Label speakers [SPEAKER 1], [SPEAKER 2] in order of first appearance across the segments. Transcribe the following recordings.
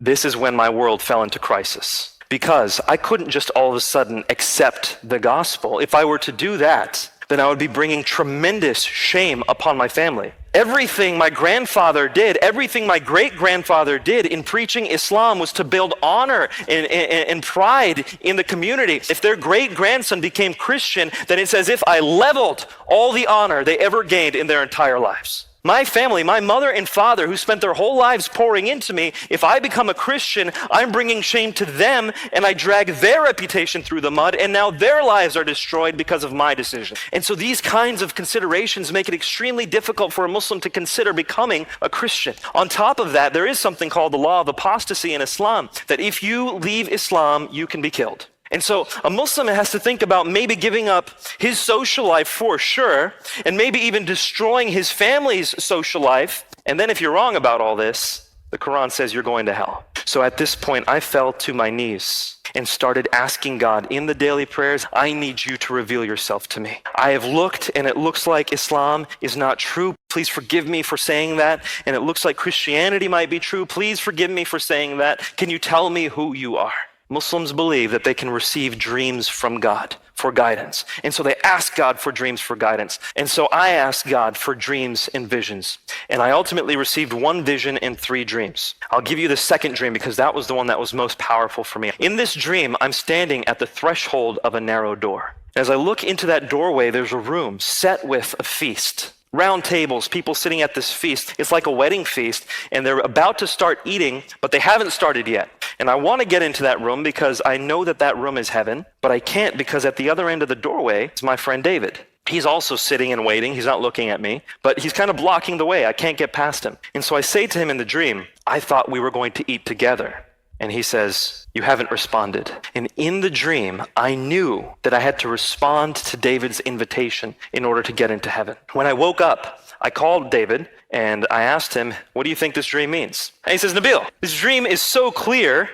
[SPEAKER 1] This is when my world fell into crisis, because I couldn't just all of a sudden accept the gospel. If I were to do that, then I would be bringing tremendous shame upon my family. Everything my grandfather did, everything my great-grandfather did in preaching Islam was to build honor and pride in the community. If their great-grandson became Christian, then it's as if I leveled all the honor they ever gained in their entire lives. My family, my mother and father, who spent their whole lives pouring into me, if I become a Christian, I'm bringing shame to them, and I drag their reputation through the mud, and now their lives are destroyed because of my decision. And so these kinds of considerations make it extremely difficult for a Muslim to consider becoming a Christian. On top of that, there is something called the law of apostasy in Islam, that if you leave Islam, you can be killed. And so a Muslim has to think about maybe giving up his social life for sure, and maybe even destroying his family's social life. And then if you're wrong about all this, the Quran says you're going to hell. So at this point, I fell to my knees and started asking God in the daily prayers, I need you to reveal yourself to me. I have looked and it looks like Islam is not true. Please forgive me for saying that. And it looks like Christianity might be true. Please forgive me for saying that. Can you tell me who you are? Muslims believe that they can receive dreams from God for guidance. And so they ask God for dreams for guidance. And so I asked God for dreams and visions. And I ultimately received one vision and 3 dreams. I'll give you the second dream because that was the one that was most powerful for me. In this dream, I'm standing at the threshold of a narrow door. As I look into that doorway, there's a room set with a feast. Round tables, people sitting at this feast. It's like a wedding feast, and they're about to start eating, but they haven't started yet. And I want to get into that room because I know that that room is heaven, but I can't because at the other end of the doorway is my friend David. He's also sitting and waiting. He's not looking at me, but he's kind of blocking the way. I can't get past him. And so I say to him in the dream, I thought we were going to eat together. And he says, you haven't responded. And in the dream, I knew that I had to respond to David's invitation in order to get into heaven. When I woke up, I called David and I asked him, what do you think this dream means? And he says, Nabil, this dream is so clear,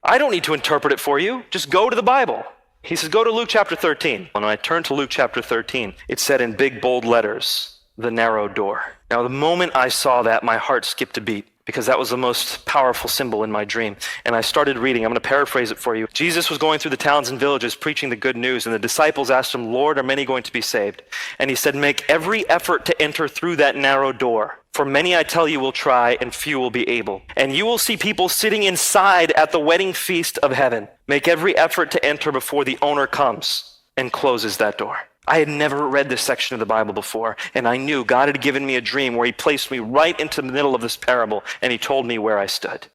[SPEAKER 1] I don't need to interpret it for you. Just go to the Bible. He says, go to Luke chapter 13. When I turned to Luke chapter 13, it said in big bold letters, the narrow door. Now, the moment I saw that, my heart skipped a beat, because that was the most powerful symbol in my dream. And I started reading. I'm going to paraphrase it for you. Jesus was going through the towns and villages preaching the good news, and the disciples asked him, Lord, are many going to be saved? And he said, make every effort to enter through that narrow door. For many, I tell you, will try, and few will be able. And you will see people sitting inside at the wedding feast of heaven. Make every effort to enter before the owner comes and closes that door. I had never read this section of the Bible before, and I knew God had given me a dream where he placed me right into the middle of this parable, and he told me where I stood.